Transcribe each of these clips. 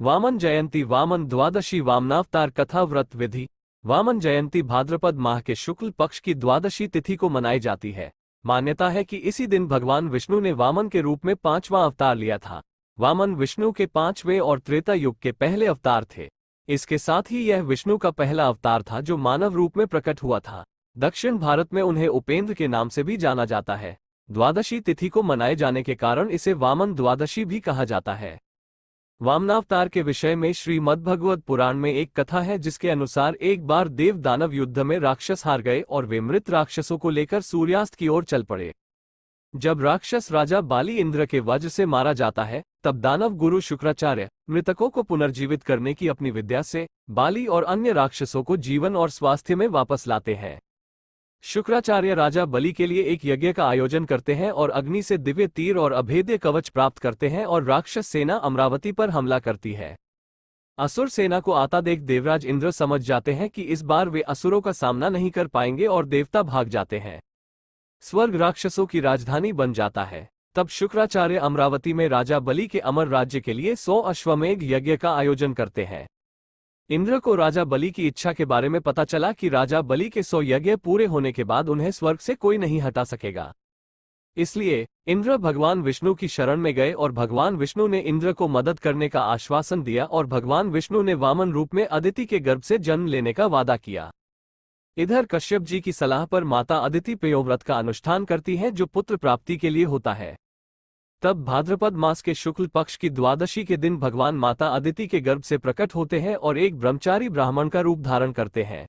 वामन जयंती वामन द्वादशी वामनावतार कथा व्रत विधि। वामन जयंती भाद्रपद माह के शुक्ल पक्ष की द्वादशी तिथि को मनाई जाती है। मान्यता है कि इसी दिन भगवान विष्णु ने वामन के रूप में 5वां अवतार लिया था। वामन विष्णु के 5वें और त्रेता युग के पहले अवतार थे। इसके साथ ही यह विष्णु का पहला अवतार था जो मानव रूप में प्रकट हुआ था। दक्षिण भारत में उन्हें उपेंद्र के नाम से भी जाना जाता है। द्वादशी तिथि को मनाए जाने के कारण इसे वामन द्वादशी भी कहा जाता है। वामनावतार के विषय में श्रीमद्भगवत पुराण में एक कथा है जिसके अनुसार एक बार देव दानव युद्ध में राक्षस हार गए और वे मृत राक्षसों को लेकर सूर्यास्त की ओर चल पड़े। जब राक्षस राजा बाली इंद्र के वज्र से मारा जाता है तब दानव गुरु शुक्राचार्य मृतकों को पुनर्जीवित करने की अपनी विद्या से बाली और अन्य राक्षसों को जीवन और स्वास्थ्य में वापस लाते हैं। शुक्राचार्य राजा बलि के लिए एक यज्ञ का आयोजन करते हैं और अग्नि से दिव्य तीर और अभेद्य कवच प्राप्त करते हैं और राक्षस सेना अमरावती पर हमला करती है। असुर सेना को आता देख देवराज इंद्र समझ जाते हैं कि इस बार वे असुरों का सामना नहीं कर पाएंगे और देवता भाग जाते हैं। स्वर्ग राक्षसों की राजधानी बन जाता है। तब शुक्राचार्य अमरावती में राजा बलि के अमर राज्य के लिए 100 अश्वमेध यज्ञ का आयोजन करते हैं। इंद्र को राजा बलि की इच्छा के बारे में पता चला कि राजा बलि के 100 यज्ञ पूरे होने के बाद उन्हें स्वर्ग से कोई नहीं हटा सकेगा। इसलिए इंद्र भगवान विष्णु की शरण में गए और भगवान विष्णु ने इंद्र को मदद करने का आश्वासन दिया और भगवान विष्णु ने वामन रूप में अदिति के गर्भ से जन्म लेने का वादा किया। इधर कश्यप जी की सलाह पर माता अदिति पयोव्रत का अनुष्ठान करती हैं जो पुत्र प्राप्ति के लिए होता है। तब भाद्रपद मास के शुक्ल पक्ष की द्वादशी के दिन भगवान माता अदिति के गर्भ से प्रकट होते हैं और एक ब्रह्मचारी ब्राह्मण का रूप धारण करते हैं।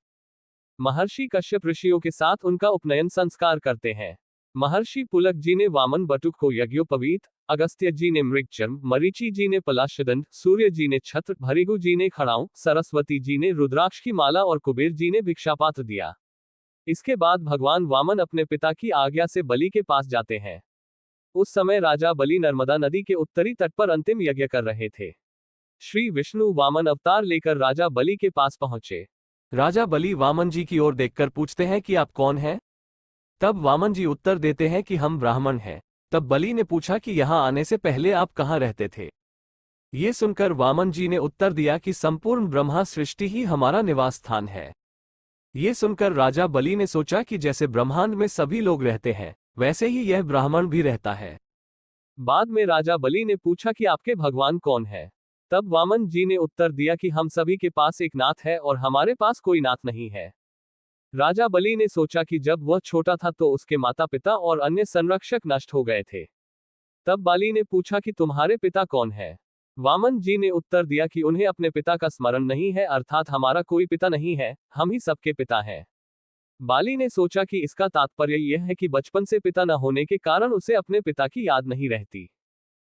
महर्षि कश्यप ऋषियों के साथ उनका उपनयन संस्कार करते हैं। महर्षि पुलक जी ने वामन बटुक को यज्ञोपवीत, अगस्त्य जी ने मृगचर्म, मरीचि जी ने पलाशदंड, सूर्य जी ने छत्र, भृगु जी ने खड़ाऊं, सरस्वती जी ने रुद्राक्ष की माला और कुबेर जी ने भिक्षापात्र दिया। इसके बाद भगवान वामन अपने पिता की आज्ञा से बलि के पास जाते हैं। उस समय राजा बलि नर्मदा नदी के उत्तरी तट पर अंतिम यज्ञ कर रहे थे। श्री विष्णु वामन अवतार लेकर राजा बलि के पास पहुंचे। राजा बलि वामन जी की ओर देखकर पूछते हैं कि आप कौन हैं? तब वामन जी उत्तर देते हैं कि हम ब्राह्मण हैं। तब बलि ने पूछा कि यहां आने से पहले आप कहां रहते थे? ये सुनकर वामन जी ने उत्तर दिया कि संपूर्ण ब्रह्मा सृष्टि ही हमारा निवास स्थान है। ये सुनकर राजा बलि ने सोचा कि जैसे ब्रह्मांड में सभी लोग रहते हैं वैसे ही यह ब्राह्मण भी रहता है। बाद में राजा बलि ने पूछा कि आपके भगवान कौन है? तब वामन जी ने उत्तर दिया कि हम सभी के पास एक नाथ है और हमारे पास कोई नाथ नहीं है। राजा बलि ने सोचा कि जब वह छोटा था तो उसके माता पिता और अन्य संरक्षक नष्ट हो गए थे। तब बाली ने पूछा कि तुम्हारे पिता कौन है? वामन जी ने उत्तर दिया कि उन्हें अपने पिता का स्मरण नहीं है, अर्थात हमारा कोई पिता नहीं है, हम ही सबके पिता हैं। बाली ने सोचा कि इसका तात्पर्य यह है कि बचपन से पिता न होने के कारण उसे अपने पिता की याद नहीं रहती।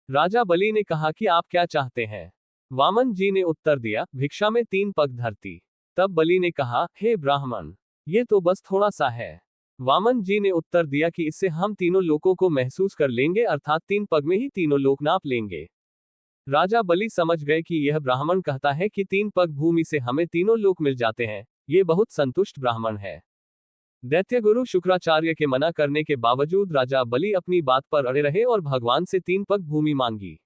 राजा बलि ने कहा कि आप क्या चाहते हैं? वामन जी ने उत्तर दिया, भिक्षा में 3 पग धरती। तब बलि ने कहा, हे ब्राह्मण, ये तो बस थोड़ा सा है। वामन जी ने उत्तर दिया कि इससे हम तीनों लोकों को महसूस कर लेंगे, अर्थात 3 पग में ही तीनों लोक नाप लेंगे। राजा बलि समझ गए कि यह ब्राह्मण कहता है कि 3 पग भूमि से हमें तीनों लोक मिल जाते हैं। ये बहुत संतुष्ट ब्राह्मण है। दैत्य गुरु शुक्राचार्य के मना करने के बावजूद राजा बलि अपनी बात पर अड़े रहे और भगवान से 3 पग भूमि मांगी।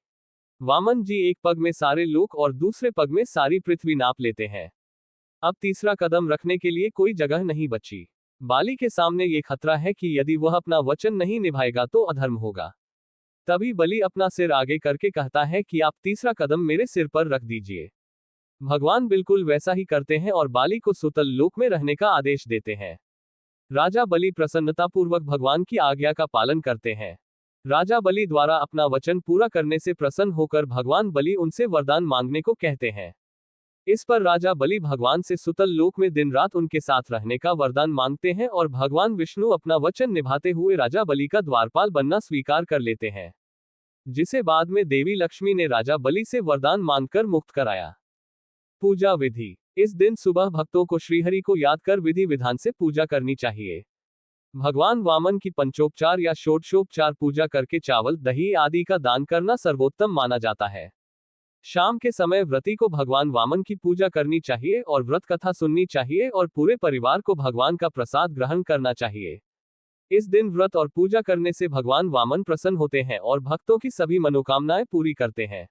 वामन जी एक पग में सारे लोक और दूसरे पग में सारी पृथ्वी नाप लेते हैं। अब तीसरा कदम रखने के लिए कोई जगह नहीं बची। बाली के सामने ये खतरा है कि यदि वह अपना वचन नहीं निभाएगा तो अधर्म होगा। तभी बलि अपना सिर आगे करके कहता है कि आप तीसरा कदम मेरे सिर पर रख दीजिए। भगवान बिल्कुल वैसा ही करते हैं और बाली को सुतल लोक में रहने का आदेश देते हैं। राजा बलि प्रसन्नतापूर्वक भगवान की आज्ञा का पालन करते हैं। राजा बलि द्वारा अपना वचन पूरा करने से प्रसन्न होकर भगवान बलि उनसे वरदान मांगने को कहते हैं। इस पर राजा बलि भगवान से सुतल लोक में दिन रात उनके साथ रहने का वरदान मांगते हैं और भगवान विष्णु अपना वचन निभाते हुए राजा बलि का द्वारपाल बनना स्वीकार कर लेते हैं, जिसे बाद में देवी लक्ष्मी ने राजा बलि से वरदान मांगकर मुक्त कराया। पूजा विधि। इस दिन सुबह भक्तों को श्रीहरि को याद कर विधि विधान से पूजा करनी चाहिए। भगवान वामन की पंचोपचार या षोडशोपचार पूजा करके चावल, दही आदि का दान करना सर्वोत्तम माना जाता है। शाम के समय व्रती को भगवान वामन की पूजा करनी चाहिए और व्रत कथा सुननी चाहिए और पूरे परिवार को भगवान का प्रसाद ग्रहण करना चाहिए। इस दिन व्रत और पूजा करने से भगवान वामन प्रसन्न होते हैं और भक्तों की सभी मनोकामनाएं पूरी करते हैं।